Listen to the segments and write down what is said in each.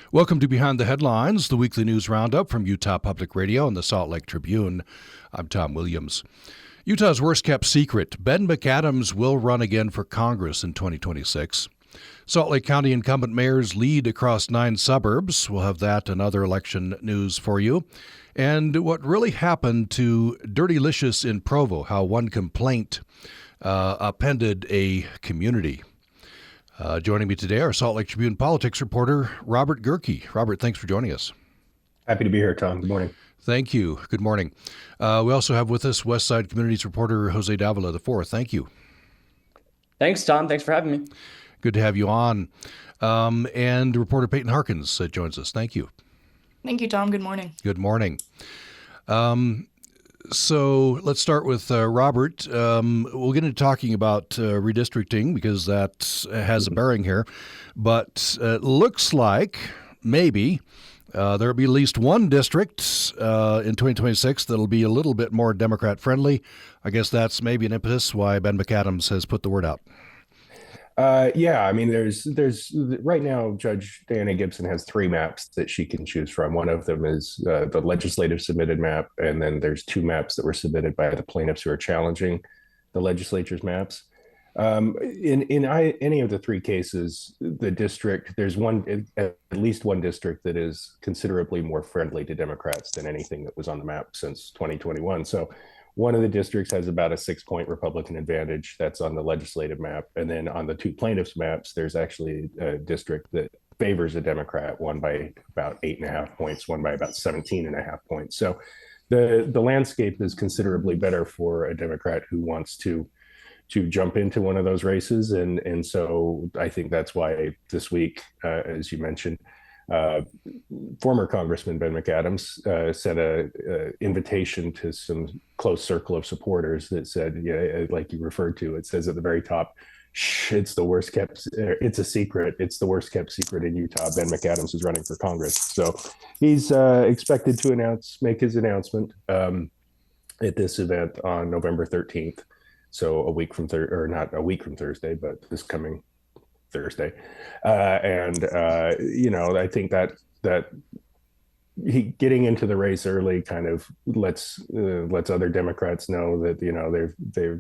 Welcome to Behind the Headlines, the weekly news roundup from Utah Public Radio and the Salt Lake Tribune. I'm Tom Williams. Utah's worst-kept secret, Ben McAdams will run again for Congress in 2026. Salt Lake County incumbent mayors lead across 9 suburbs. We'll have that and other election news for you. And what really happened to Dirtylicious in Provo, how one complaint upended a community. Joining me today, our Salt Lake Tribune politics reporter, Robert Gehrke. Robert, thanks for joining us. Happy to be here, Tom. Good morning. Thank you. Good morning. We also have with us West Side Communities reporter Jose Davila IV. Thank you. Thanks, Tom. Thanks for having me. Good to have you on. And reporter Paighten Harkins joins us. Thank you. Thank you, Tom. Good morning. Good morning. So let's start with Robert. We'll get into talking about redistricting because that has a bearing here. But it looks like maybe there'll be at least one district in 2026 that'll be a little bit more Democrat-friendly. I guess that's maybe an impetus why Ben McAdams has put the word out. I mean, there's right now, Judge Diana Gibson has 3 maps that she can choose from. One of them is the legislative submitted map, and then there's 2 maps that were submitted by the plaintiffs who are challenging the legislature's maps. In any of the 3 cases, the district, there's at least one district that is considerably more friendly to Democrats than anything that was on the map since 2021. So one of the districts has about a 6-point Republican advantage. That's on the legislative map. And then on the 2 plaintiffs' maps, there's actually a district that favors a Democrat, one by about 8.5 points, one by about 17.5 points. So the landscape is considerably better for a Democrat who wants to jump into one of those races. And so I think that's why this week, as you mentioned, former Congressman Ben McAdams sent a invitation to some close circle of supporters that said, like you referred to, it says at the very top, it's the worst kept, it's a secret. It's the worst kept secret in Utah. Ben McAdams is running for Congress. So he's expected to make his announcement at this event on November 13th. So a week from not a week from Thursday, but this coming Thursday. I think that he getting into the race early kind of lets other Democrats know that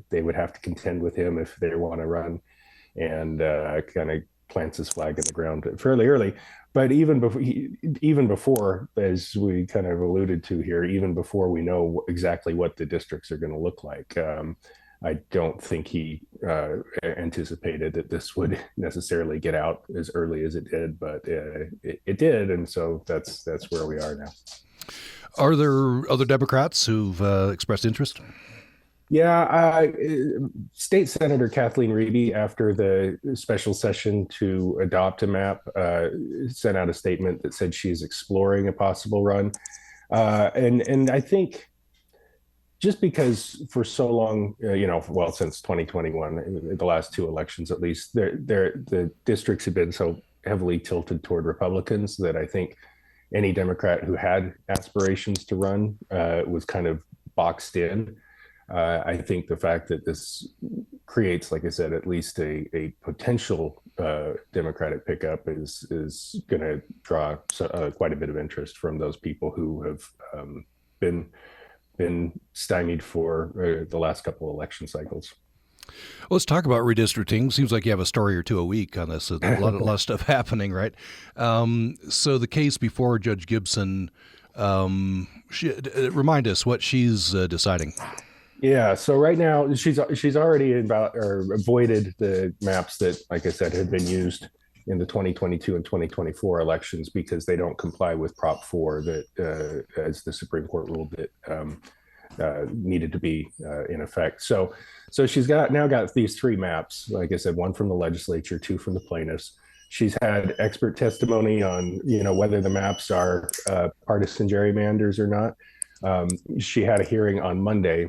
they would have to contend with him if they want to run, and kind of plants his flag in the ground fairly early. But even before, as we kind of alluded to here, even before we know exactly what the districts are going to look like, I don't think he anticipated that this would necessarily get out as early as it did, but it did, and so that's where we are now. Are there other Democrats who've expressed interest? Yeah, State Senator Kathleen Reedy, after the special session to adopt a map, sent out a statement that said she's exploring a possible run, and I think, just because for so long, since 2021, the last 2 elections at least, the districts have been so heavily tilted toward Republicans that I think any Democrat who had aspirations to run was kind of boxed in. I think the fact that this creates, like I said, at least a potential Democratic pickup is going to draw quite a bit of interest from those people who have been stymied for the last couple of election cycles. Well, let's talk about redistricting. Seems like you have a story or 2 a week on this. A lot of stuff happening, right? So the case before Judge Gibson, remind us what she's deciding. Yeah, so right now she's already avoided the maps that, like I said, had been used in the 2022 and 2024 elections because they don't comply with Prop 4 that, as the Supreme Court ruled, that needed to be in effect. So she's now got these 3 maps, like I said, 1 from the legislature, 2 from the plaintiffs. She's had expert testimony on, whether the maps are partisan gerrymanders or not. She had a hearing on Monday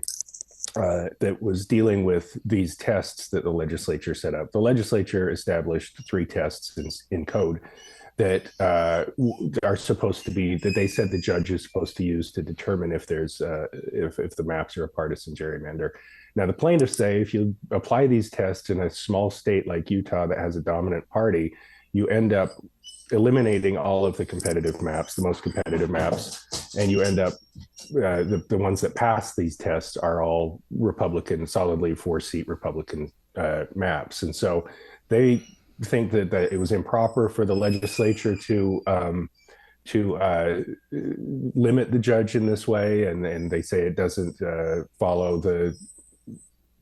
that was dealing with these tests that the legislature set up. The legislature established 3 tests in code that are supposed to be, that they said the judge is supposed to use to determine if there's if the maps are a partisan gerrymander. Now, the plaintiffs say if you apply these tests in a small state like Utah that has a dominant party, you end up eliminating all of the competitive maps, the most competitive maps, and you end up the ones that pass these tests are all Republican, solidly 4-seat Republican maps, and so they think that it was improper for the legislature to limit the judge in this way, and they say it doesn't follow the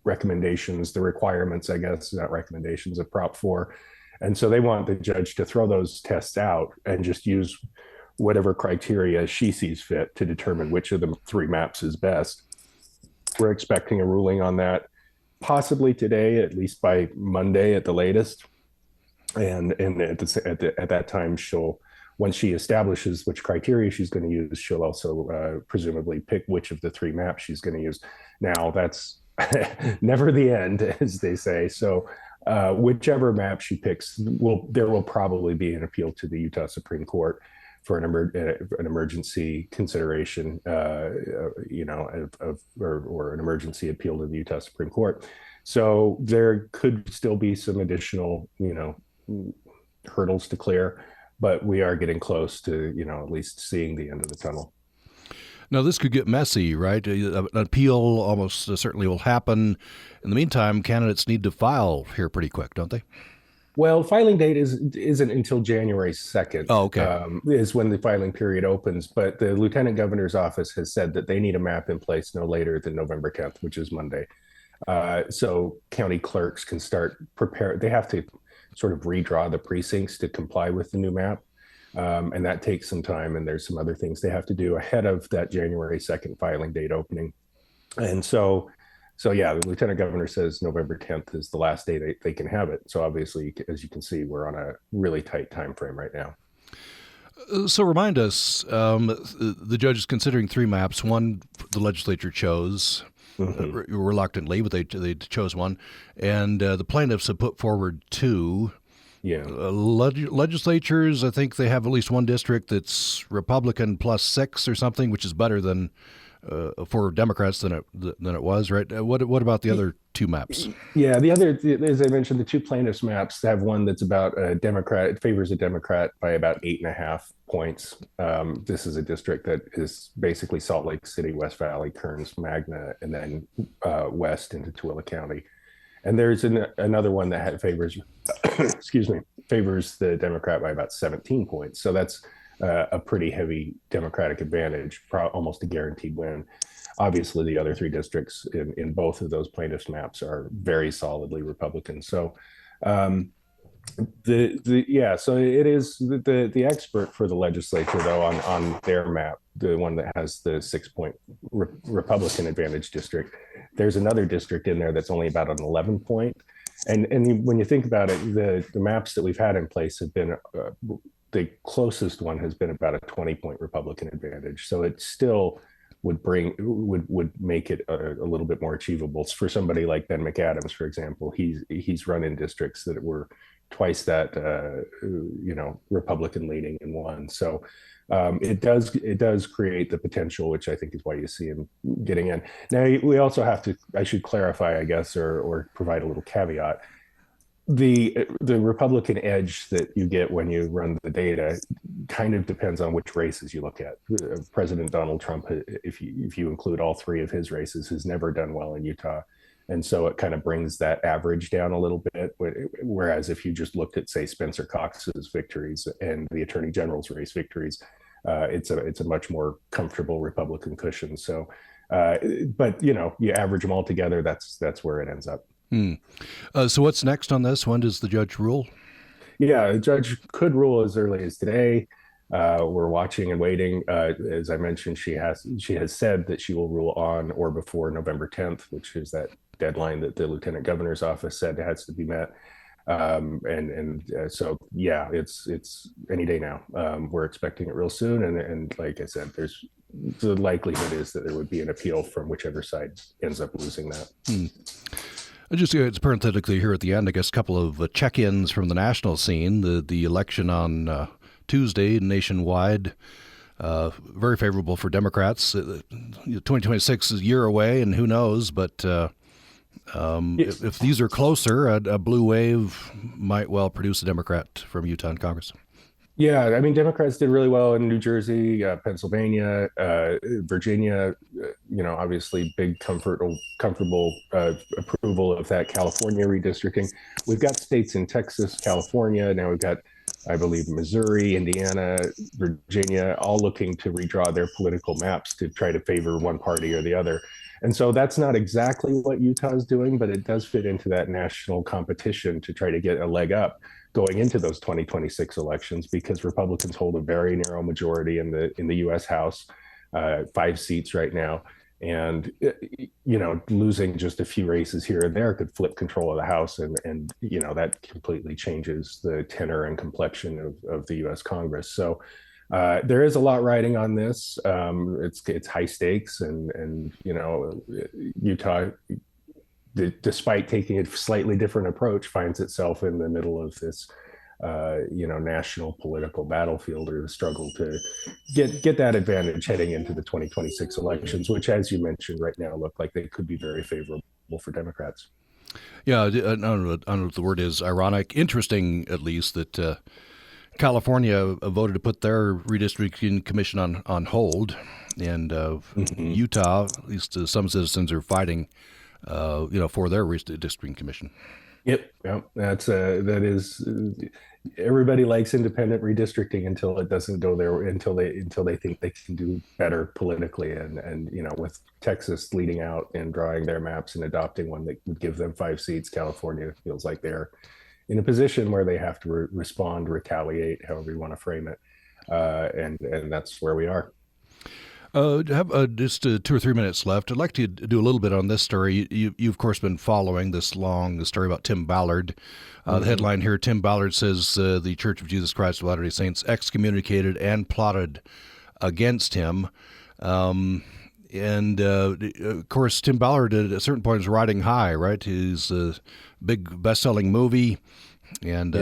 recommendations, the requirements, I guess, not recommendations of Prop 4. And so they want the judge to throw those tests out and just use whatever criteria she sees fit to determine which of the 3 maps is best. We're expecting a ruling on that possibly today, at least by Monday at the latest. And at that time, once she establishes which criteria she's going to use, she'll also presumably pick which of the 3 maps she's going to use. Now, that's never the end, as they say. So whichever map she picks, there will probably be an appeal to the Utah Supreme Court for an emergency consideration, or an emergency appeal to the Utah Supreme Court. So there could still be some additional, hurdles to clear, but we are getting close to, at least seeing the end of the tunnel. Now, this could get messy, right? An appeal almost certainly will happen. In the meantime, candidates need to file here pretty quick, don't they? Well, filing date isn't until January 2nd. Oh, okay. Is when the filing period opens. But the Lieutenant Governor's office has said that they need a map in place no later than November 10th, which is Monday. So county clerks can start prepare. They have to sort of redraw the precincts to comply with the new map. And that takes some time, and there's some other things they have to do ahead of that January 2nd filing date opening. And so yeah, the Lieutenant Governor says November 10th is the last day they can have it. So obviously, as you can see, we're on a really tight time frame right now. So remind us, the judge is considering 3 maps. One the legislature chose, reluctantly, but they chose one. And the plaintiffs have put forward 2. Yeah. Legislatures, I think they have at least one district that's Republican plus 6 or something, which is better than for Democrats than it was, right? What about the other 2 maps? Yeah, the other, as I mentioned, the 2 plaintiffs' maps have one that's about a Democrat. It favors a Democrat by about 8.5 points. This is a district that is basically Salt Lake City, West Valley, Kearns, Magna, and then west into Tooele County. And there's another one that favors, favors the Democrat by about 17 points. So that's a pretty heavy Democratic advantage, almost a guaranteed win. Obviously, the other 3 districts in both of those plaintiffs' maps are very solidly Republican. So, so it is the expert for the legislature though on their map, the one that has the 6-point Republican advantage district. There's another district in there that's only about an 11-point. And when you think about it, the maps that we've had in place have been the closest one has been about a 20-point Republican advantage. So it still would make it a little bit more achievable for somebody like Ben McAdams, for example. He's run in districts that were twice that Republican leaning in one. So it does create the potential, which I think is why you see him getting in. Now we also I should clarify, I guess, or provide a little caveat. The Republican edge that you get when you run the data kind of depends on which races you look at. President Donald Trump, if you include all 3 of his races, has never done well in Utah. And so it kind of brings that average down a little bit. Whereas if you just looked at, say, Spencer Cox's victories and the Attorney General's race victories, it's a much more comfortable Republican cushion. So, but you average them all together, that's where it ends up. So what's next on this? When does the judge rule? Yeah, the judge could rule as early as today. We're watching and waiting. As I mentioned, she has said that she will rule on or before November 10th, which is that deadline that the Lieutenant Governor's office said has to be met. So yeah, it's any day now. We're expecting it real soon, and like I said, the likelihood is that there would be an appeal from whichever side ends up losing that. It's parenthetically here at the end, I guess, a couple of check-ins from the national scene. The election on Tuesday nationwide, very favorable for Democrats. 2026 is a year away, and who knows, but if these are closer, a blue wave might well produce a Democrat from Utah in Congress. Yeah, I mean, Democrats did really well in New Jersey, Pennsylvania, Virginia. Obviously, big comfortable approval of that California redistricting. We've got states in Texas, California. Now we've got, I believe, Missouri, Indiana, Virginia, all looking to redraw their political maps to try to favor one party or the other. And so that's not exactly what Utah is doing, but it does fit into that national competition to try to get a leg up going into those 2026 elections, because Republicans hold a very narrow majority in the U.S. House, 5 seats right now, and losing just a few races here and there could flip control of the House, and that completely changes the tenor and complexion of the U.S. Congress. So there is a lot riding on this. It's high stakes, and Utah, despite taking a slightly different approach, finds itself in the middle of this, national political battlefield, or the struggle to get that advantage heading into the 2026 elections, which, as you mentioned, right now look like they could be very favorable for Democrats. Yeah, I don't know what the word is. Ironic, interesting, at least, that California voted to put their redistricting commission on hold, and Utah, at least some citizens are fighting for their redistricting commission. Yep. That is. Everybody likes independent redistricting until it doesn't go there, until they think they can do better politically, and with Texas leading out and drawing their maps and adopting one that would give them 5 seats, California feels like they're in a position where they have to respond, retaliate, however you want to frame it, and that's where we are. Have just 2 or 3 minutes left. I'd like to do a little bit on this story. You've of course been following this long story about Tim Ballard. The headline here: Tim Ballard says the Church of Jesus Christ of Latter-day Saints excommunicated and plotted against him. Of course, Tim Ballard at a certain point is riding high, right? He's a big best-selling movie, and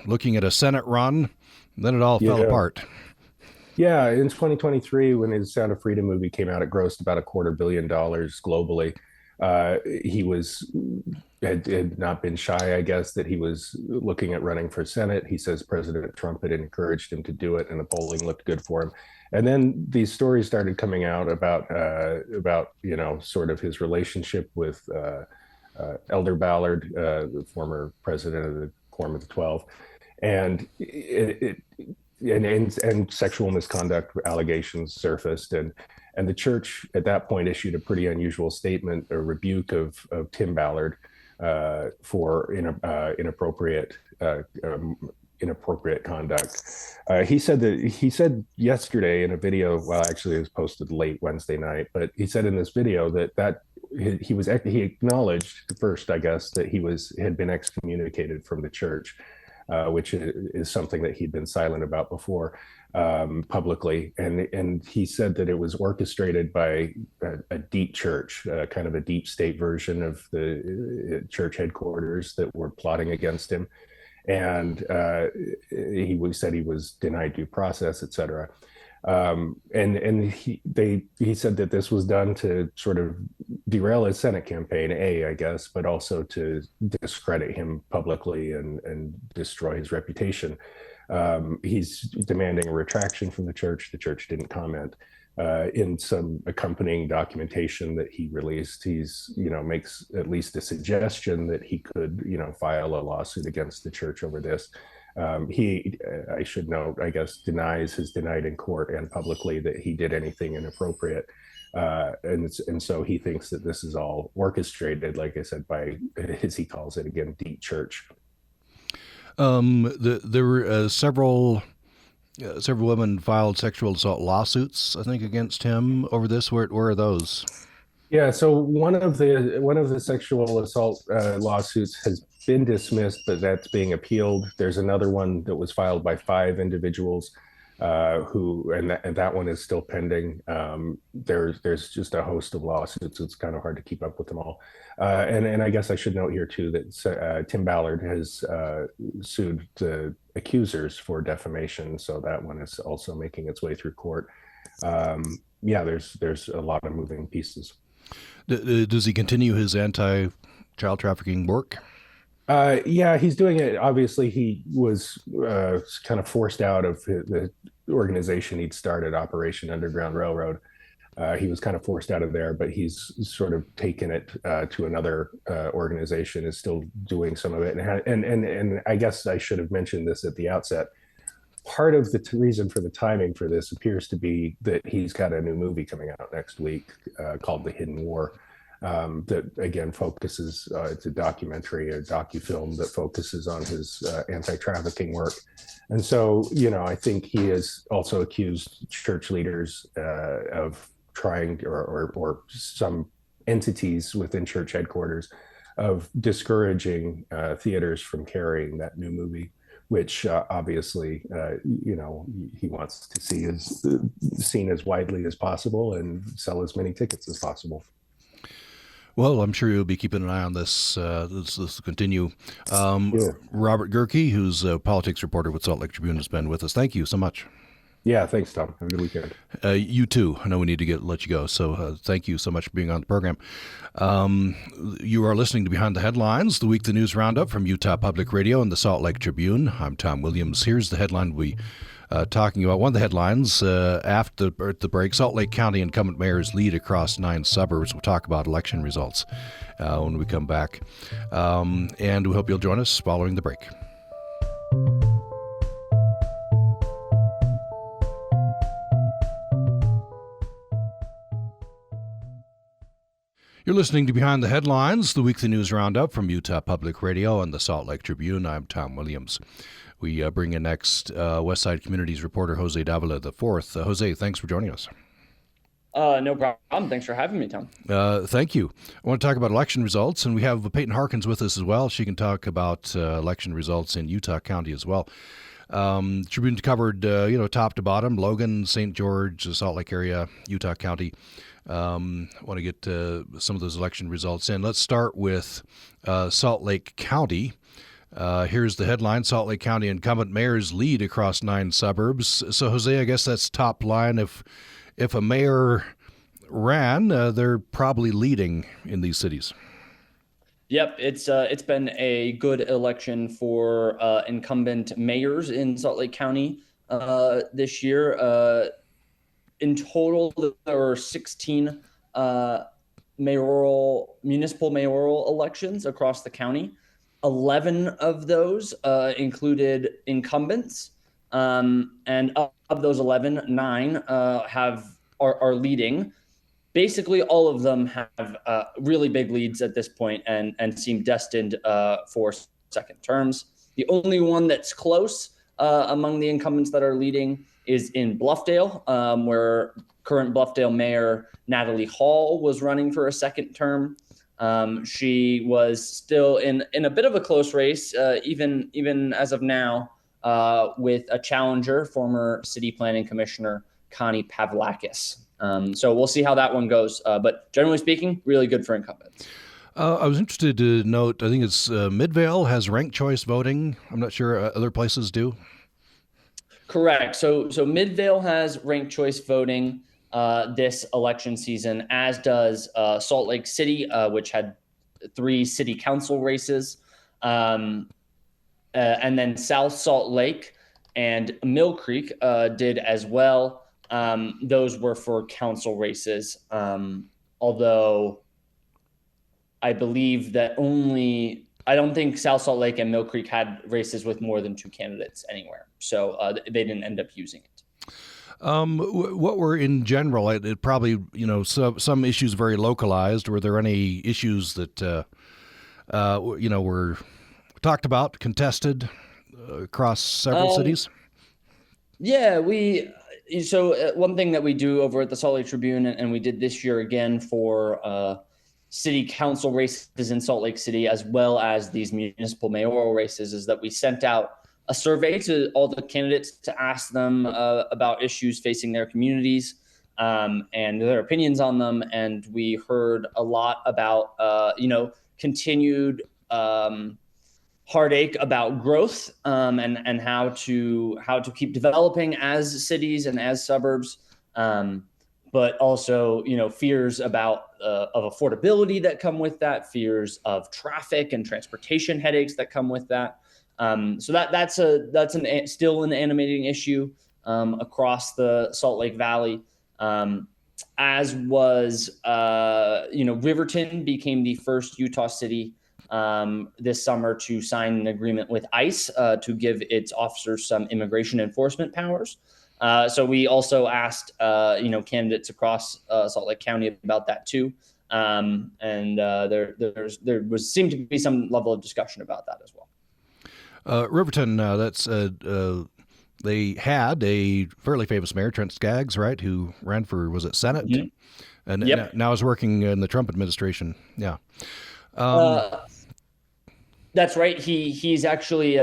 looking at a Senate run. Then it all fell apart. Yeah, in 2023, when his Sound of Freedom movie came out, it grossed about $250 million globally. Had not been shy, I guess, that he was looking at running for Senate. He says President Trump had encouraged him to do it, and the polling looked good for him. And then these stories started coming out about sort of his relationship with Elder Ballard, the former president of the Quorum of the 12, and and sexual misconduct allegations surfaced, and the church at that point issued a pretty unusual statement, a rebuke of Tim Ballard for inappropriate conduct. He said yesterday in a video, well, actually it was posted late Wednesday night, but he said in this video that he acknowledged first, I guess, that he had been excommunicated from the church, which is something that he'd been silent about before publicly. And he said that it was orchestrated by a deep church, kind of a deep state version of the church headquarters that were plotting against him. And he said he was denied due process, et cetera. And he said that this was done to sort of derail his Senate campaign, I guess, but also to discredit him publicly and destroy his reputation. He's demanding a retraction from the church. The church didn't comment. In some accompanying documentation that he released, he's makes at least a suggestion that he could file a lawsuit against the church over this. I should note, I guess, has denied in court and publicly that he did anything inappropriate. And so he thinks that this is all orchestrated, like I said, by, as he calls it, again, deep church. There were several women filed sexual assault lawsuits, I think, against him over this. Where are those? Yeah, so one of the sexual assault lawsuits has been dismissed, but that's being appealed. There's another one that was filed by 5 individuals and that one is still pending. There's just a host of lawsuits. It's kind of hard to keep up with them all. And I guess I should note here too that Tim Ballard has sued the accusers for defamation, so that one is also making its way through court. There's a lot of moving pieces. Does he continue his anti-child trafficking work? Yeah, he's doing it. Obviously, he was kind of forced out of the organization he'd started, Operation Underground Railroad. He was kind of forced out of there, but he's sort of taken it to another organization, is still doing some of it. And I guess I should have mentioned this at the outset. Part of the reason for the timing for this appears to be that he's got a new movie coming out next week called The Hidden War. That again focuses, it's a documentary, a docu-film that focuses on his anti-trafficking work. And so, I think he has also accused church leaders of trying, or some entities within church headquarters, of discouraging theaters from carrying that new movie, which obviously, he wants to see as seen as widely as possible and sell as many tickets as possible. Well, I'm sure you'll be keeping an eye on this. This will continue. Yeah. Robert Gehrke, who's a politics reporter with Salt Lake Tribune, has been with us. Thank you so much. Yeah, thanks, Tom. Have a good weekend. You too. I know we need to let you go, so thank you so much for being on the program. You are listening to Behind the Headlines, the weekly news roundup from Utah Public Radio and the Salt Lake Tribune. I'm Tom Williams. Here's the headline we talking about. One of the headlines after the break: Salt Lake County incumbent mayors lead across 9 suburbs. We'll talk about election results when we come back, and we hope you'll join us following the break. You're listening to Behind the Headlines, the weekly news roundup from Utah Public Radio and the Salt Lake Tribune. I'm Tom Williams. We bring in next Westside Communities reporter Jose Davila IV. Jose, thanks for joining us. No problem. Thanks for having me, Tom. Thank you. I want to talk about election results, and we have Paighten Harkins with us as well. She can talk about election results in Utah County as well. Tribune covered, top to bottom, Logan, St. George, the Salt Lake area, Utah County. Want to get some of those election results in. Let's start with Salt Lake County. Here's the headline: Salt Lake County incumbent mayors lead across 9 suburbs. So, Jose, I guess that's top line. If a mayor ran, they're probably leading in these cities. Yep, it's been a good election for incumbent mayors in Salt Lake County this year. In total, there were 16 municipal mayoral elections across the county. 11 of those included incumbents, and of those 11, 9 are leading. Basically, all of them have really big leads at this point and seem destined for second terms. The only one that's close among the incumbents that are leading is in Bluffdale, where current Bluffdale Mayor Natalie Hall was running for a second term. She was still in a bit of a close race, even as of now, with a challenger, former City Planning Commissioner Connie Pavlakis. So we'll see how that one goes. But generally speaking, really good for incumbents. I was interested to note, I think it's Midvale has ranked choice voting. I'm not sure other places do. Correct. So Midvale has ranked choice voting this election season, as does Salt Lake City, which had 3 city council races. And then South Salt Lake and Mill Creek did as well. Those were for council races, although I believe that I don't think South Salt Lake and Mill Creek had races with more than 2 candidates anywhere. So they didn't end up using it. What were in general, it probably, some issues very localized. Were there any issues that, were talked about, contested across several cities? Yeah, one thing that we do over at the Salt Lake Tribune, and we did this year again for city council races in Salt Lake City, as well as these municipal mayoral races, is that we sent out a survey to all the candidates to ask them about issues facing their communities and their opinions on them. And we heard a lot about, continued heartache about growth and how to keep developing as cities and as suburbs. but also, fears about of affordability that come with that, fears of traffic and transportation headaches that come with that. So that's still an animating issue across the Salt Lake Valley. As was, Riverton became the first Utah city this summer to sign an agreement with ICE to give its officers some immigration enforcement powers. So we also asked, candidates across Salt Lake County about that too. And there seemed to be some level of discussion about that as well. Riverton, they had a fairly famous mayor, Trent Skaggs, right, who ran for, was it Senate? Mm-hmm. And yep. Now is working in the Trump administration. Yeah. That's right. He's actually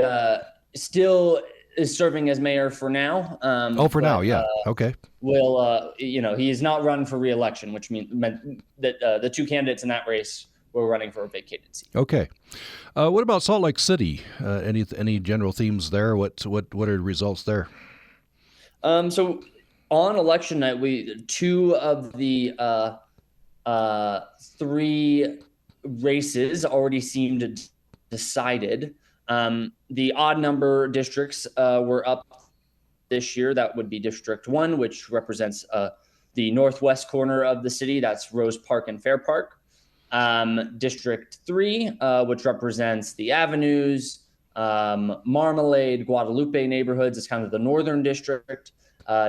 still is serving as mayor for now. Now, yeah. Okay. He is not run for re-election, which meant that the two candidates in that race were running for a vacated seat. Okay. What about Salt Lake City? Any general themes there? What are the results there? So on election night, two of the three races already seemed decided. The odd number districts were up this year. That would be District 1, which represents the northwest corner of the city. That's Rose Park and Fair Park. District 3, which represents the Avenues, Marmalade, Guadalupe neighborhoods, is kind of the northern district.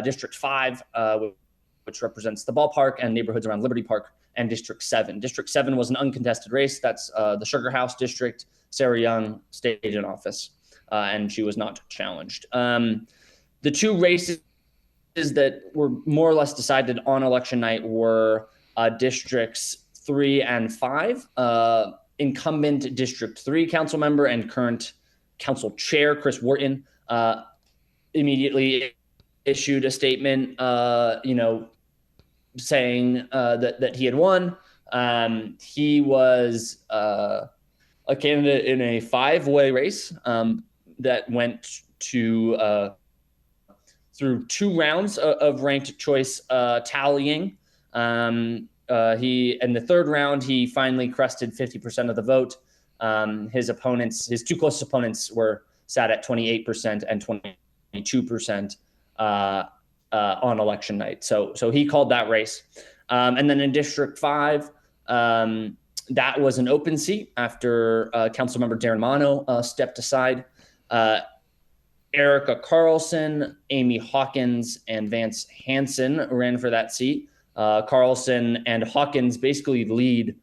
District 5, which represents the ballpark and neighborhoods around Liberty Park, and District 7. District 7 was an uncontested race. That's the Sugar House district. Sarah Young stayed in office, and she was not challenged. The two races that were more or less decided on election night were Districts 3 and 5. Incumbent District 3 council member and current council chair Chris Wharton immediately issued a statement, saying that he had won. He was a candidate in a 5-way race that went to through 2 rounds of ranked choice tallying. In the third round, he finally crested 50% of the vote. His two closest opponents sat at 28% and 22% on election night. So he called that race. And then in District 5, that was an open seat after Councilmember Darren Mono stepped aside. Erica Carlson, Amy Hawkins, and Vance Hansen ran for that seat. Carlson and Hawkins basically lead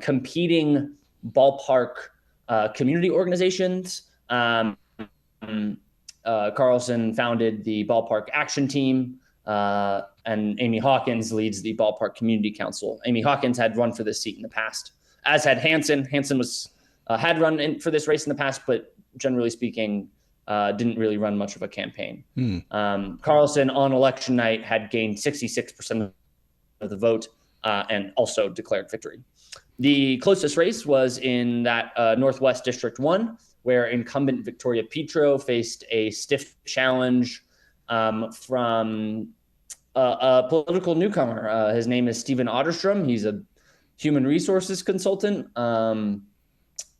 competing ballpark community organizations. Carlson founded the Ballpark Action Team, and Amy Hawkins leads the Ballpark Community Council. Amy Hawkins had run for this seat in the past, as had Hansen. Hansen had run for this race in the past, but generally speaking, didn't really run much of a campaign. Carlson on election night had gained 66% of the vote and also declared victory. The closest race was in that Northwest District 1, where incumbent Victoria Petro faced a stiff challenge from a political newcomer. His name is Stephen Otterstrom. He's a human resources consultant.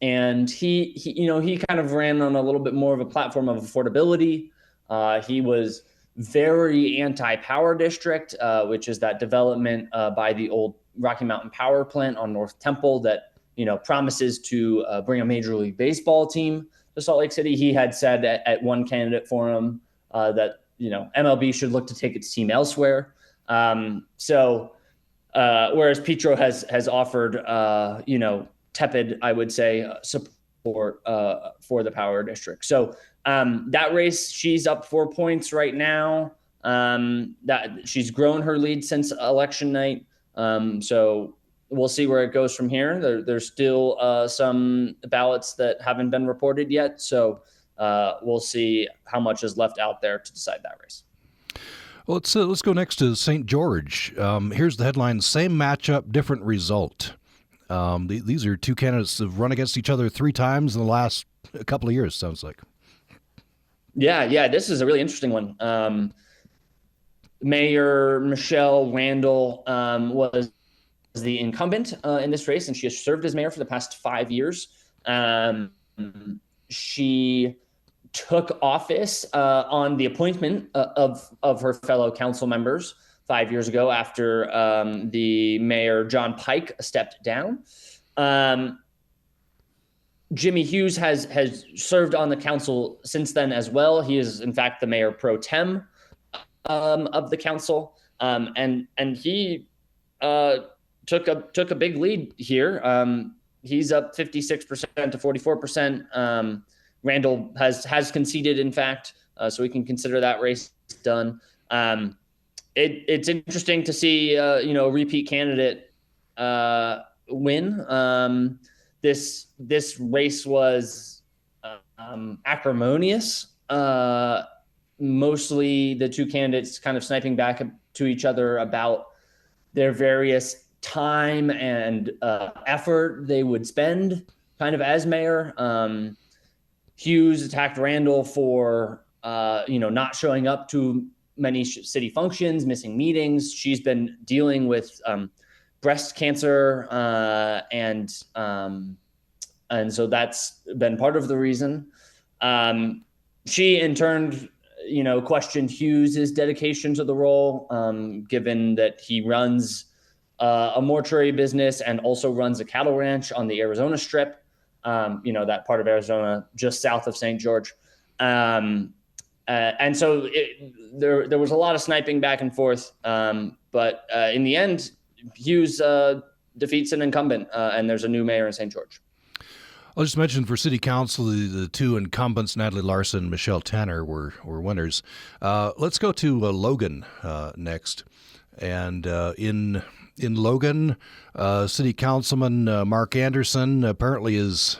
And he kind of ran on a little bit more of a platform of affordability. He was very anti-power district, which is that development by the old Rocky Mountain Power Plant on North Temple that promises to bring a Major League Baseball team to Salt Lake City. He had said at one candidate forum that MLB should look to take its team elsewhere. Whereas Petro has offered tepid, I would say, support for the power district. So that race, she's up 4 points right now. That she's grown her lead since election night. So we'll see where it goes from here. There's still some ballots that haven't been reported yet. So we'll see how much is left out there to decide that race. Well, let's go next to St. George. Here's the headline: same matchup, different result. These are two candidates that have run against each other 3 times in the last couple of years, sounds like. Yeah, this is a really interesting one. Mayor Michelle Randall was the incumbent in this race, and she has served as mayor for the past 5 years. She took office on the appointment of her fellow council members 5 years ago after the mayor, John Pike, stepped down. Jimmy Hughes has served on the council since then as well. He is, in fact, the mayor pro tem of the council, and he took a big lead here. He's up 56% to 44%. Randall has conceded, in fact, so we can consider that race done. It's interesting to see a repeat candidate win. This race was acrimonious. Mostly the two candidates kind of sniping back to each other about their various time and effort they would spend kind of as mayor. Hughes attacked Randall for not showing up to many city functions, missing meetings. She's been dealing with breast cancer, and so that's been part of the reason. She in turn, questioned Hughes' dedication to the role, given that he runs a mortuary business and also runs a cattle ranch on the Arizona Strip. That part of Arizona just south of St. George. And so there was a lot of sniping back and forth. But in the end, Hughes defeats an incumbent, and there's a new mayor in St. George. I'll just mention for city council, the two incumbents, Natalie Larson and Michelle Tanner, were winners. Let's go to Logan next. And in Logan, City Councilman Mark Anderson apparently is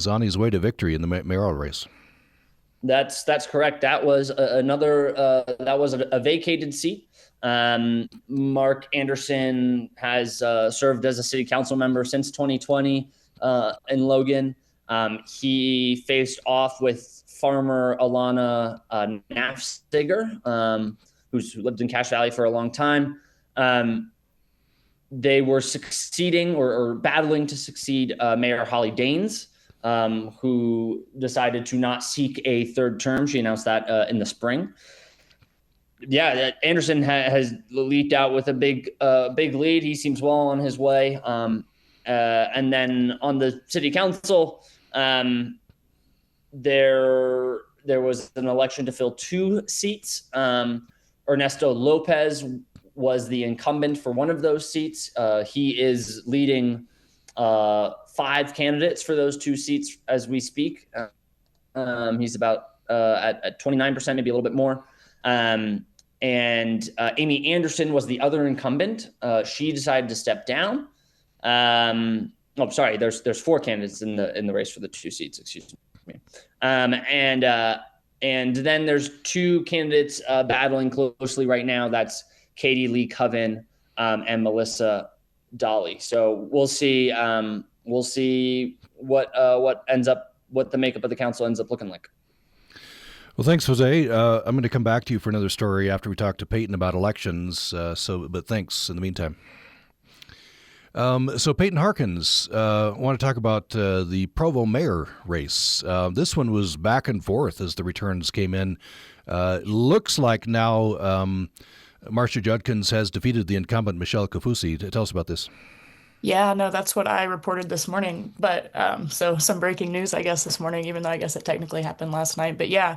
on his way to victory in the mayoral race. That's correct. That was a vacated seat. Mark Anderson has served as a city council member since 2020 in Logan. He faced off with farmer Alana Nafstiger, who's lived in Cache Valley for a long time. They were succeeding or battling to succeed Mayor Holly Daines, who decided to not seek a third term. She announced that in the spring. Yeah, Anderson has leaped out with a big lead. He seems well on his way. And then on the city council, there was an election to fill 2 seats. Ernesto Lopez was the incumbent for one of those seats. He is leading 5 candidates for those 2 seats as we speak. He's about at 29%, maybe a little bit more. And Amy Anderson was the other incumbent. She decided to step down. There's 4 candidates in the race for the 2 seats. Excuse me. And then there's 2 candidates battling closely right now. That's Katie Lee Coven and Melissa Dolly. So we'll see. We'll see what the makeup of the council ends up looking like. Well, thanks, Jose. I'm going to come back to you for another story after we talk to Paighten about elections. But thanks in the meantime. So Paighten Harkins, want to talk about the Provo mayor race. This one was back and forth as the returns came in. Looks like now Marcia Judkins has defeated the incumbent Michelle Kafusi. Tell us about this. Yeah, no, that's what I reported this morning. But so some breaking news, I guess, this morning, even though I guess it technically happened last night. But yeah,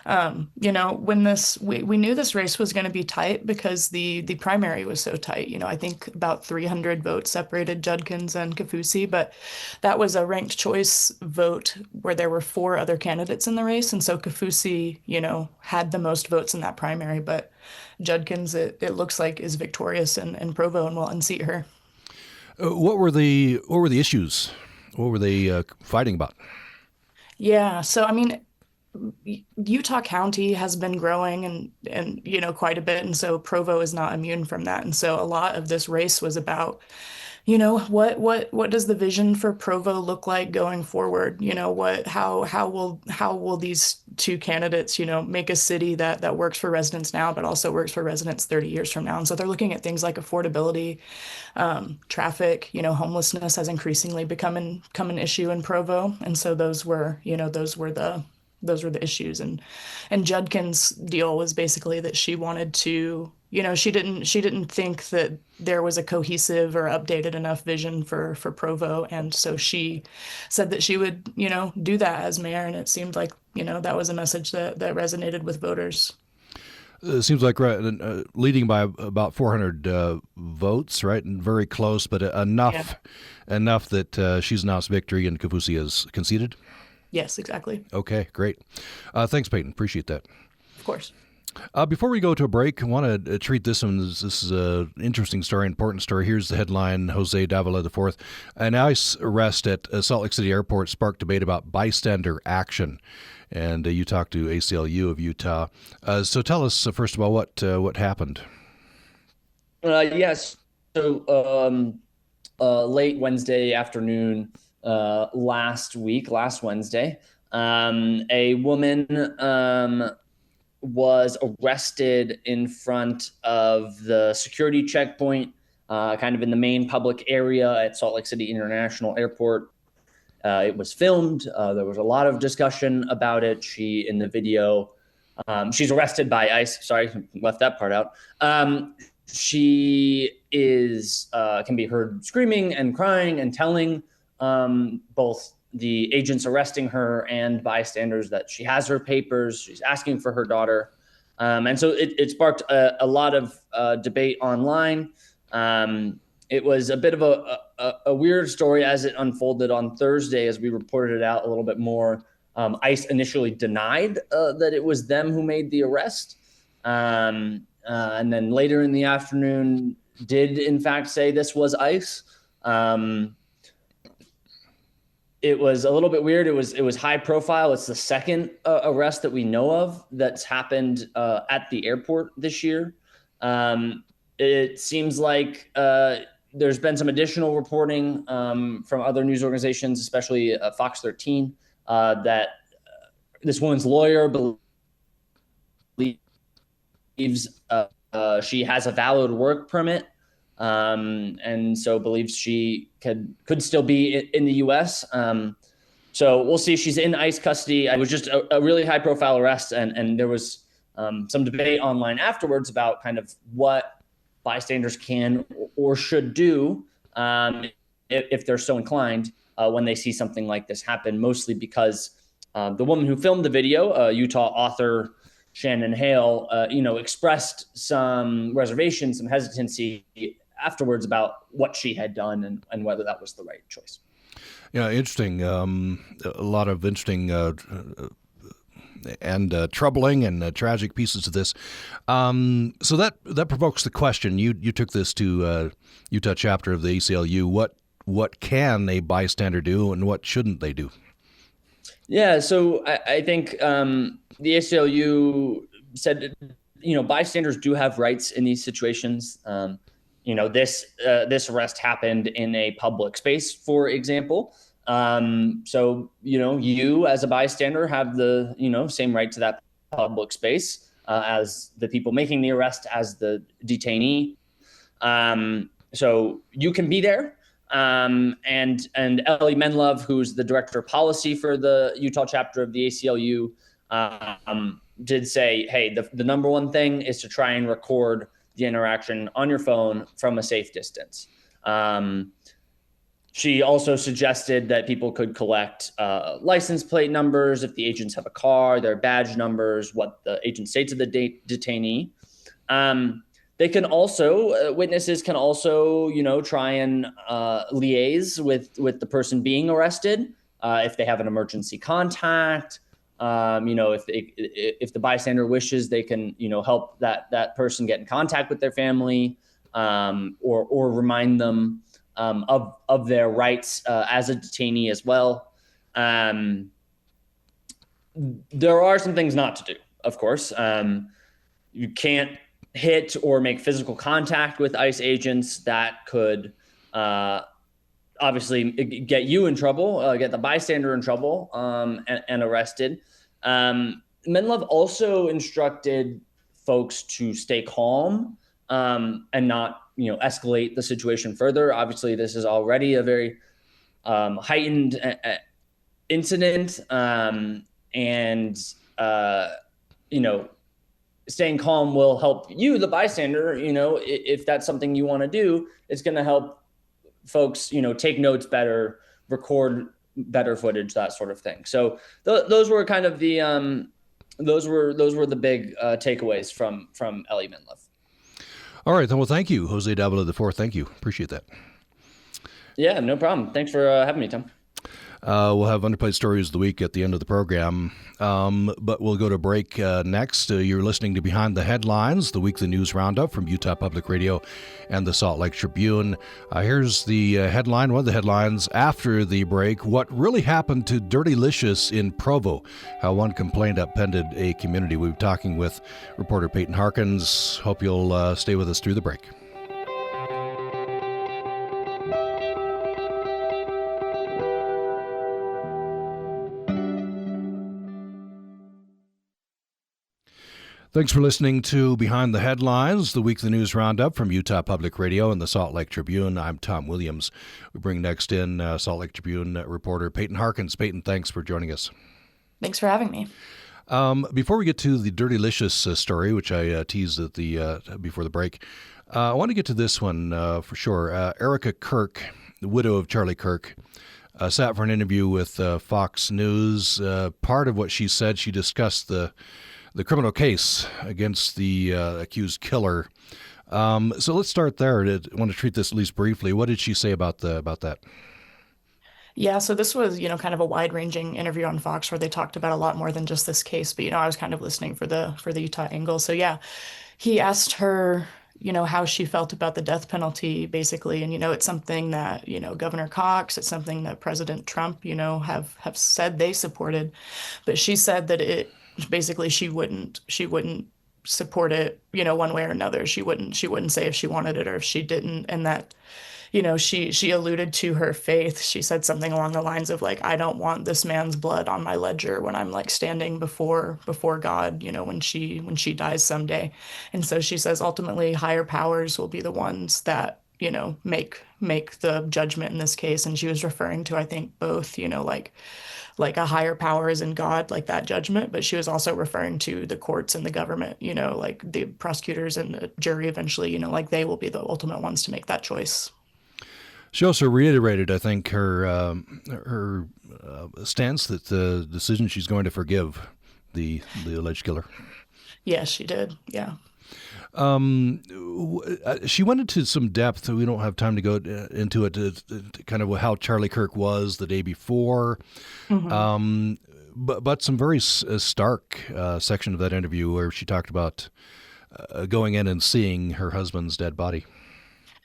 when we knew this race was going to be tight because the primary was so tight. I think about 300 votes separated Judkins and Kafusi, but that was a ranked choice vote where there were 4 other candidates in the race. And so Kafusi, had the most votes in that primary, but Judkins, it looks like, is victorious in Provo and will unseat her. What were the issues? What were they fighting about? Yeah, so I mean, Utah County has been growing and quite a bit, and so Provo is not immune from that. And so a lot of this race was about, what does the vision for Provo look like going forward? How will these two candidates, make a city that works for residents now, but also works for residents 30 years from now? And so they're looking at things like affordability, traffic, homelessness has increasingly become an issue in Provo. And so those were the issues. And Judkin's deal was basically that she wanted to, she didn't think that there was a cohesive or updated enough vision for Provo. And so she said that she would, do that as mayor. And it seemed like, that was a message that resonated with voters. It seems like leading by about 400 votes, right, and very close, but enough that she's announced victory and Kaufusi has conceded. Yes, exactly. Okay, great. Thanks, Paighten. Appreciate that. Of course. Before we go to a break, I want to treat this one. This is an interesting story, important story. Here's the headline: Jose Davila IV. An ICE arrest at Salt Lake City Airport sparked debate about bystander action. And you talked to ACLU of Utah. So tell us, first of all, what happened. Yes. So late Wednesday afternoon, last Wednesday, a woman was arrested in front of the security checkpoint, kind of in the main public area at Salt Lake City International Airport. It was filmed. There was a lot of discussion about it. In the video, she's arrested by ICE. Sorry, left that part out. She can be heard screaming and crying and telling both the agents arresting her and bystanders that she has her papers. She's asking for her daughter. And so it sparked a lot of debate online. It was a bit of a weird story as it unfolded on Thursday, as we reported it out a little bit more. ICE initially denied that it was them who made the arrest. And then later in the afternoon did in fact say this was ICE. It was a little bit weird. It was high profile. It's the second arrest that we know of that's happened at the airport this year. It seems like there's been some additional reporting from other news organizations, especially Fox 13, that this woman's lawyer believes she has a valid work permit. And so believes she could still be in the U.S. So we'll see. She's in ICE custody. It was just a really high profile arrest. And there was some debate online afterwards about kind of what bystanders can or should do if they're so inclined when they see something like this happen, mostly because the woman who filmed the video, Utah author Shannon Hale, expressed some reservation, some hesitancy afterwards about what she had done and whether that was the right choice. Yeah, interesting. A lot of interesting and troubling and tragic pieces of this. So that provokes the question. You took this to Utah chapter of the ACLU. What can a bystander do and what shouldn't they do? Yeah, so I think the ACLU said, bystanders do have rights in these situations. This arrest happened in a public space, for example. So, you as a bystander have the, same right to that public space as the people making the arrest, as the detainee. So you can be there. And Ellie Menlove, who's the director of policy for the Utah chapter of the ACLU, did say, hey, the number one thing is to try and record the interaction on your phone from a safe distance. She also suggested that people could collect license plate numbers if the agents have a car, their badge numbers, what the agents say to the detainee. They can also, witnesses can also, try and liaise with the person being arrested if they have an emergency contact. If the bystander wishes, they can, help that person get in contact with their family or remind them of their rights as a detainee as well. there are some things not to do, of course. You can't hit or make physical contact with ICE agents. That could obviously get you in trouble, get the bystander in trouble, and arrested. Menlove also instructed folks to stay calm and not, escalate the situation further. Obviously, this is already a very heightened incident, and staying calm will help you, the bystander. If that's something you want to do, it's going to help folks, take notes better, record better footage, that sort of thing. So those were kind of the those were the big takeaways from Ellie Menlove. All right, then. Well, thank you, Jose Davila IV. Thank you. Appreciate that. Yeah, no problem. Thanks for having me, Tom. We'll have underplayed stories of the week at the end of the program, but we'll go to break next. You're listening to Behind the Headlines, the weekly news roundup from Utah Public Radio and the Salt Lake Tribune. Here's the headline, one of the headlines after the break: what really happened to Dirtylicious in Provo, how one complaint upended a community. We'll be talking with reporter Paighten Harkins. Hope you'll stay with us through the break. Thanks for listening to Behind the Headlines, the weekly news roundup from Utah Public Radio and the Salt Lake Tribune. I'm Tom Williams. We bring next in Salt Lake Tribune reporter Paighten Harkins. Paighten, thanks for joining us. Thanks for having me. Before we get to the Dirtylicious story, which I teased at before the break, I want to get to this one for sure. Erica Kirk, the widow of Charlie Kirk, sat for an interview with Fox News. Part of what she said, she discussed the criminal case against the accused killer. So let's start there. I want to treat this at least briefly. What did she say about that? Yeah, so this was, kind of a wide-ranging interview on Fox where they talked about a lot more than just this case. But, I was kind of listening for the Utah angle. So yeah, he asked her, how she felt about the death penalty, basically. And, it's something that, Governor Cox, it's something that President Trump, have said they supported. But she said that basically she wouldn't support it, one way or another. She wouldn't say if she wanted it or if she didn't. And that, she alluded to her faith. She said something along the lines of like, I don't want this man's blood on my ledger when I'm like standing before God, when she dies someday. And so she says ultimately higher powers will be the ones that, make the judgment in this case. And she was referring to, I think, both, like a higher power is in God, like that judgment, but she was also referring to the courts and the government, like the prosecutors and the jury eventually, like they will be the ultimate ones to make that choice. She also reiterated, I think, her stance that the decision she's going to forgive the alleged killer. Yes, she did. Yeah. She went into some depth. We don't have time to go into it, to kind of how Charlie Kirk was the day before. Mm-hmm. But some very stark section of that interview where she talked about going in and seeing her husband's dead body.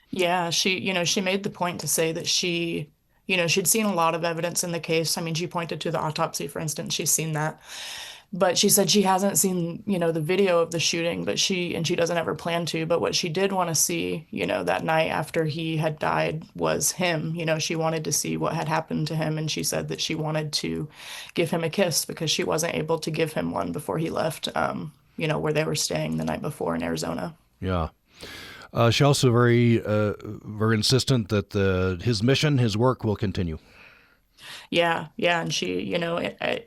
Yeah, she made the point to say that she'd seen a lot of evidence in the case. I mean, she pointed to the autopsy, for instance. She's seen that. But she said she hasn't seen, the video of the shooting, but she doesn't ever plan to. But what she did want to see, that night after he had died was him. She wanted to see what had happened to him. And she said that she wanted to give him a kiss because she wasn't able to give him one before he left, where they were staying the night before in Arizona. Yeah. She also very insistent that his mission, his work will continue. Yeah. And she,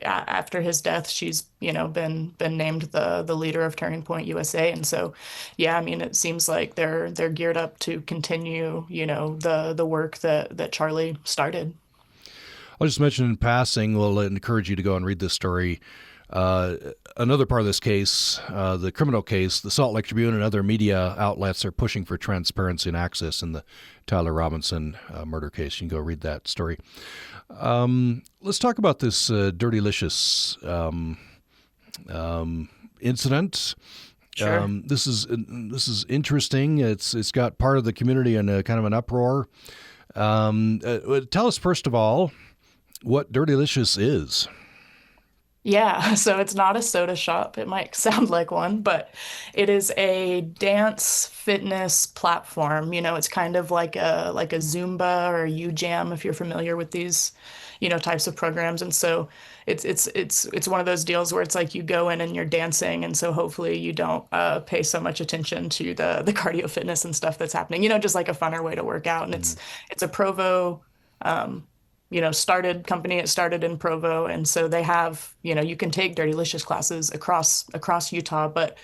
after his death, she's, been named the leader of Turning Point USA. And so, yeah, I mean, it seems like they're geared up to continue, the work that Charlie started. I'll just mention in passing, we'll encourage you to go and read this story. Another part of this case, the criminal case, the Salt Lake Tribune and other media outlets are pushing for transparency and access in the Tyler Robinson murder case. You can go read that story. Let's talk about this Dirtylicious incident. Sure. This is interesting. It's got part of the community in a kind of an uproar. Tell us first of all what Dirtylicious is. Yeah, so it's not a soda shop. It might sound like one, but it is a dance fitness platform. It's kind of like a Zumba or a U-Jam if you're familiar with these, types of programs. And so it's one of those deals where it's like you go in and you're dancing, and so hopefully you don't pay so much attention to the cardio fitness and stuff that's happening. Just like a funner way to work out. And Mm. it's a Provo. Um, started company. It started in Provo, and so they have, you can take Dirtylicious classes across Utah, but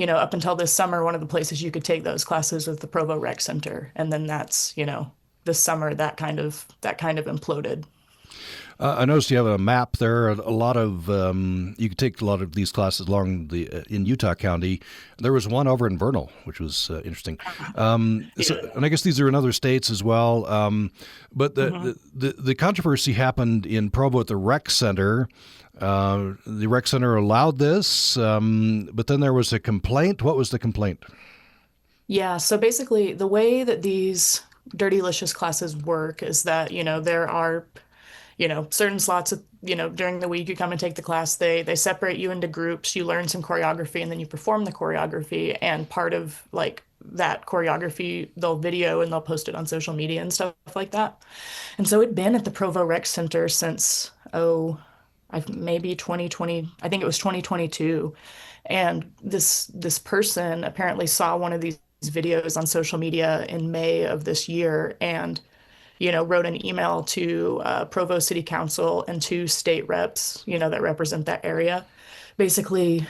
up until this summer, one of the places you could take those classes was the Provo Rec Center, and then that's, this summer that kind of imploded. I noticed you have a map there. A lot of you could take a lot of these classes along the in Utah County. There was one over in Vernal, which was interesting. And I guess these are in other states as well. But Mhm. the controversy happened in Provo at the rec center. The rec center allowed this, but then there was a complaint. What was the complaint? Yeah, so basically the way that these Dirtylicious classes work is that, there are, certain slots of, during the week you come and take the class. They separate you into groups, you learn some choreography, and then you perform the choreography. And part of like that choreography, they'll video and they'll post it on social media and stuff like that. And so it'd been at the Provo Rec Center since, maybe 2020, I think it was 2022. And this person apparently saw one of these videos on social media in May of this year, and wrote an email to Provo City Council and two state reps, that represent that area, basically,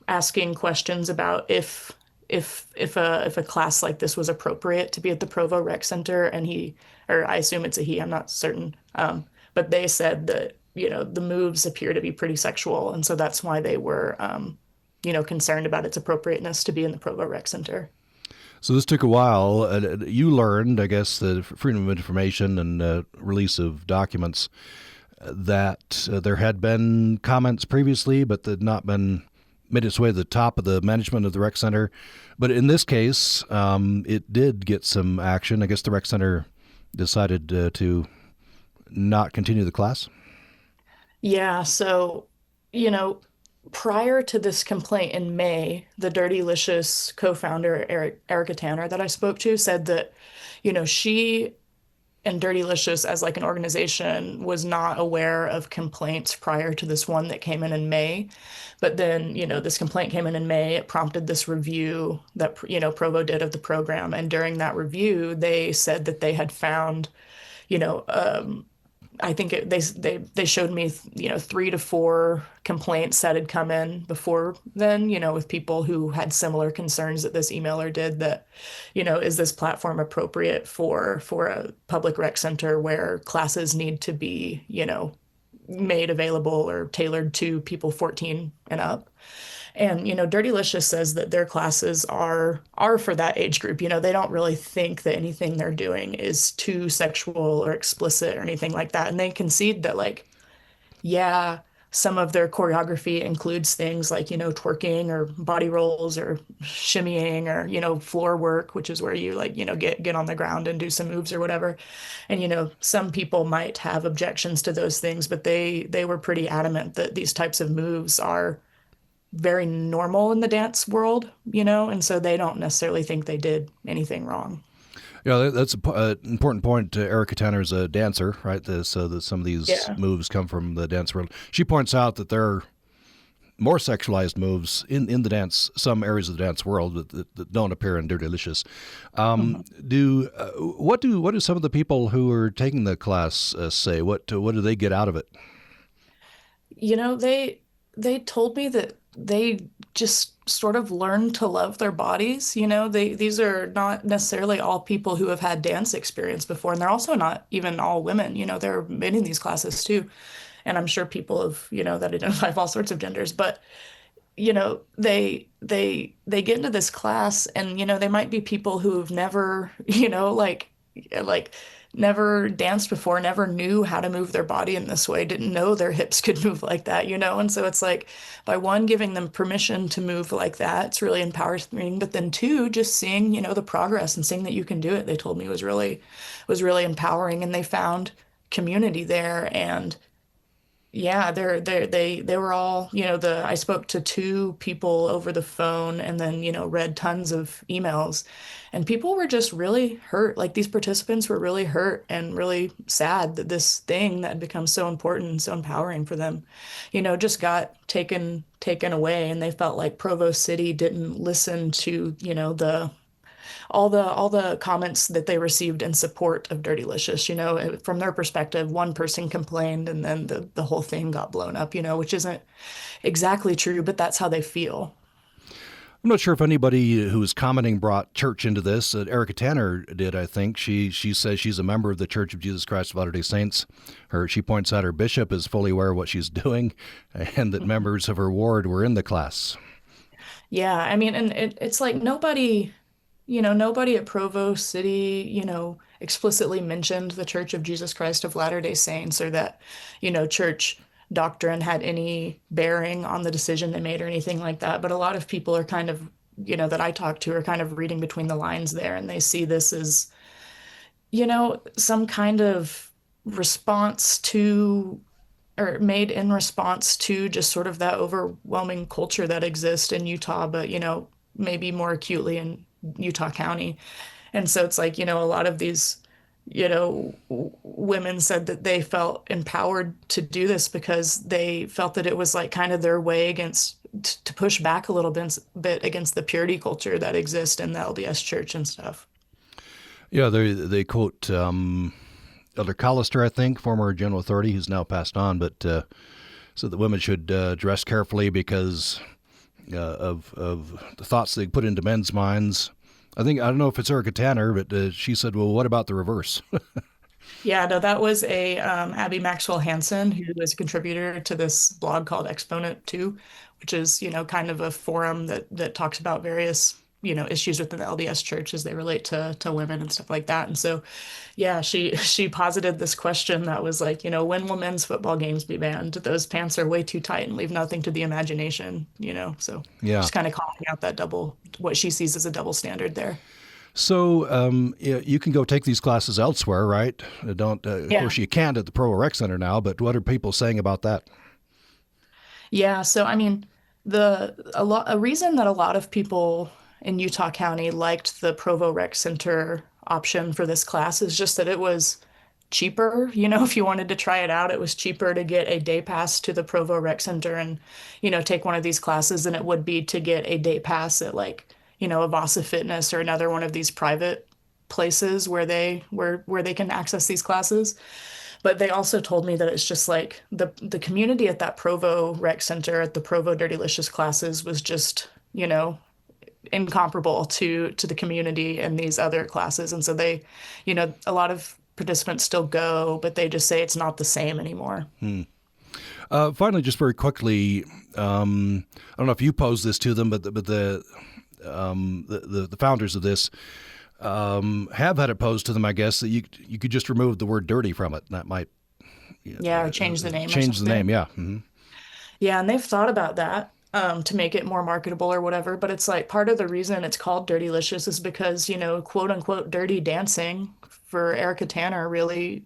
asking questions about if a class like this was appropriate to be at the Provo Rec Center. And or I assume it's a he, I'm not certain, but they said that the moves appear to be pretty sexual, and so that's why they were concerned about its appropriateness to be in the Provo Rec Center. So this took a while. You learned, I guess, the Freedom of Information and release of documents that there had been comments previously, but that had not been made its way to the top of the management of the rec center. But in this case, it did get some action. I guess the rec center decided to not continue the class. Yeah, so, you know, prior to this complaint in May, the Dirtylicious co-founder Erica Tanner that I spoke to said that, she and Dirtylicious as like an organization was not aware of complaints prior to this one that came in May. But then, this complaint came in May. It prompted this review that, Provo did of the program. And during that review, they said that they had found, you know, I think they showed me, 3 to 4 complaints that had come in before then, with people who had similar concerns that this emailer did, that, is this platform appropriate for a public rec center where classes need to be, made available or tailored to people 14 and up. And, Dirtylicious says that their classes are for that age group. They don't really think that anything they're doing is too sexual or explicit or anything like that. And they concede that, like, yeah, some of their choreography includes things like, twerking or body rolls or shimmying or, floor work, which is where you like, get on the ground and do some moves or whatever. And, some people might have objections to those things, but they were pretty adamant that these types of moves are very normal in the dance world, and so they don't necessarily think they did anything wrong. Yeah, that's an important point. Erica Tanner is a dancer, right? So that some of these Yeah. moves come from the dance world. She points out that there are more sexualized moves in the dance, some areas of the dance world that don't appear in Dirtylicious. Mhm. What do some of the people who are taking the class say? What do they get out of it? They told me that they just sort of learned to love their bodies. These are not necessarily all people who have had dance experience before, and they're also not even all women. There are men in these classes too, and I'm sure people that identify with all sorts of genders. But they get into this class, and they might be people who've never, like never danced before, never knew how to move their body in this way, didn't know their hips could move like that, and so it's like, by one, giving them permission to move like that, it's really empowering. But then two, just seeing, the progress and seeing that you can do it, they told me was really empowering. And they found community there, and Yeah, they were all, I spoke to two people over the phone and then, read tons of emails, and people were just really hurt. Like these participants were really hurt and really sad that this thing that had become so important and so empowering for them, just got taken away, and they felt like Provo City didn't listen to, all the comments that they received in support of Dirtylicious. From their perspective, one person complained and then the whole thing got blown up, which isn't exactly true, but that's how they feel. I'm not sure if anybody who was commenting brought church into this. Erica Tanner did, I think. She says she's a member of the Church of Jesus Christ of Latter-day Saints. She points out her bishop is fully aware of what she's doing and that members of her ward were in the class. Yeah, I mean, and it's like nobody at Provo City, explicitly mentioned the Church of Jesus Christ of Latter-day Saints, or that, church doctrine had any bearing on the decision they made or anything like that. But a lot of people are kind of, that I talk to are kind of reading between the lines there, and they see this as, some kind of response to, or made in response to just sort of that overwhelming culture that exists in Utah, but, maybe more acutely in Utah County. And so it's like, a lot of these, women said that they felt empowered to do this because they felt that it was like kind of their way to push back a little bit against the purity culture that exists in the LDS church and stuff. Yeah, they quote Elder Collister, I think, former general authority who's now passed on, but said that women should dress carefully because of the thoughts they put into men's minds. I don't know if it's Erica Tanner, but she said, well, what about the reverse? Yeah, no, that was a Abby Maxwell Hansen, who is a contributor to this blog called Exponent 2, which is, kind of a forum that talks about various, issues within the LDS church as they relate to women and stuff like that. And so, yeah, she posited this question that was like, when will men's football games be banned? Those pants are way too tight and leave nothing to the imagination, so yeah, just kind of calling out that what she sees as a double standard there. So you can go take these classes elsewhere, right? Of course, you can't at the Provo Rec Center now, but what are people saying about that? Yeah, so I mean, a reason that a lot of people in Utah County liked the Provo Rec Center option for this class is just that it was cheaper. If you wanted to try it out, it was cheaper to get a day pass to the Provo Rec Center and, take one of these classes than it would be to get a day pass at like, a Vasa Fitness or another one of these private places where they can access these classes. But they also told me that it's just like the community at that Provo Rec Center at the Provo Dirtylicious classes was just, incomparable to the community in these other classes. And so they, a lot of participants still go, but they just say it's not the same anymore. Finally, just very quickly, I don't know if you posed this to them, but the founders of this have had it posed to them, I guess, that you could just remove the word dirty from it. That might or change the name. Change the name, yeah. Mm-hmm. Yeah, and they've thought about that to make it more marketable or whatever. But it's like part of the reason it's called Dirtylicious is because, quote unquote, dirty dancing for Erica Tanner really,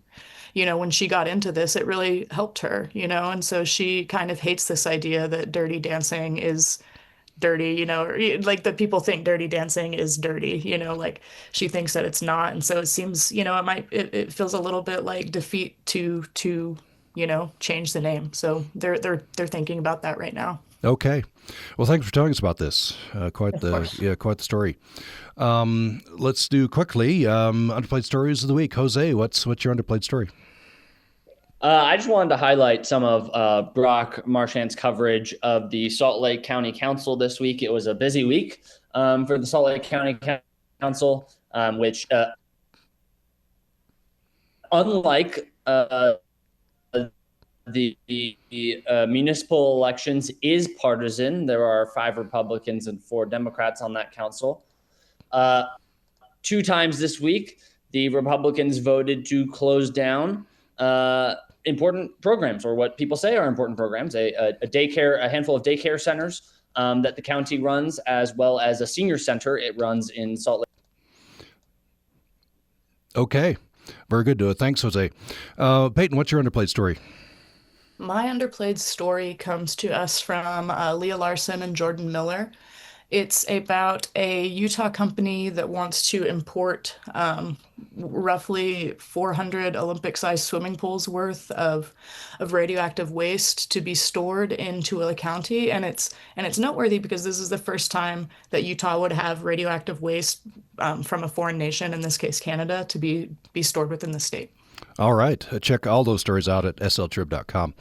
when she got into this, it really helped her, and so she kind of hates this idea that dirty dancing is dirty, or like that people think dirty dancing is dirty, like she thinks that it's not. And so it seems, it feels a little bit like defeat to change the name. So they're thinking about that right now. Okay. Well, thanks for telling us about this. Quite the story. Let's do quickly underplayed stories of the week. Jose, what's your underplayed story? I just wanted to highlight some of Brock Marchand's coverage of the Salt Lake County Council this week. It was a busy week for the Salt Lake County Council, which, unlike the municipal elections, is partisan. There are 5 Republicans and 4 Democrats on that council. 2 times this week, the Republicans voted to close down important programs, or what people say are important programs, a handful of daycare centers that the county runs, as well as a senior center it runs in Salt Lake. Okay. Very good. Thanks, Jose. Paighten, what's your underplayed story? My underplayed story comes to us from Leah Larson and Jordan Miller. It's about a Utah company that wants to import roughly 400 Olympic-sized swimming pools worth of radioactive waste to be stored in Tooele County, and it's noteworthy because this is the first time that Utah would have radioactive waste from a foreign nation, in this case Canada, to be stored within the state. All right. Check all those stories out at sltrib.com.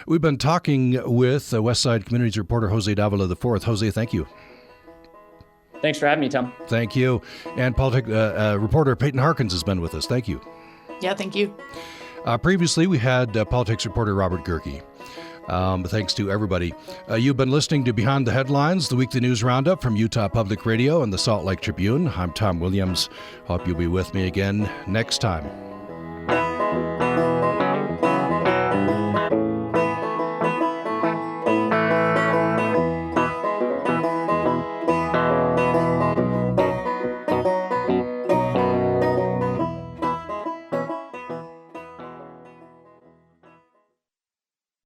We've been talking with Westside Communities reporter Jose Davila IV. Jose, thank you. Thanks for having me, Tom. Thank you. And reporter Paighten Harkins has been with us. Thank you. Yeah, thank you. Previously, we had politics reporter Robert Gehrke. Thanks to everybody. You've been listening to Behind the Headlines, the weekly news roundup from Utah Public Radio and the Salt Lake Tribune. I'm Tom Williams. Hope you'll be with me again next time.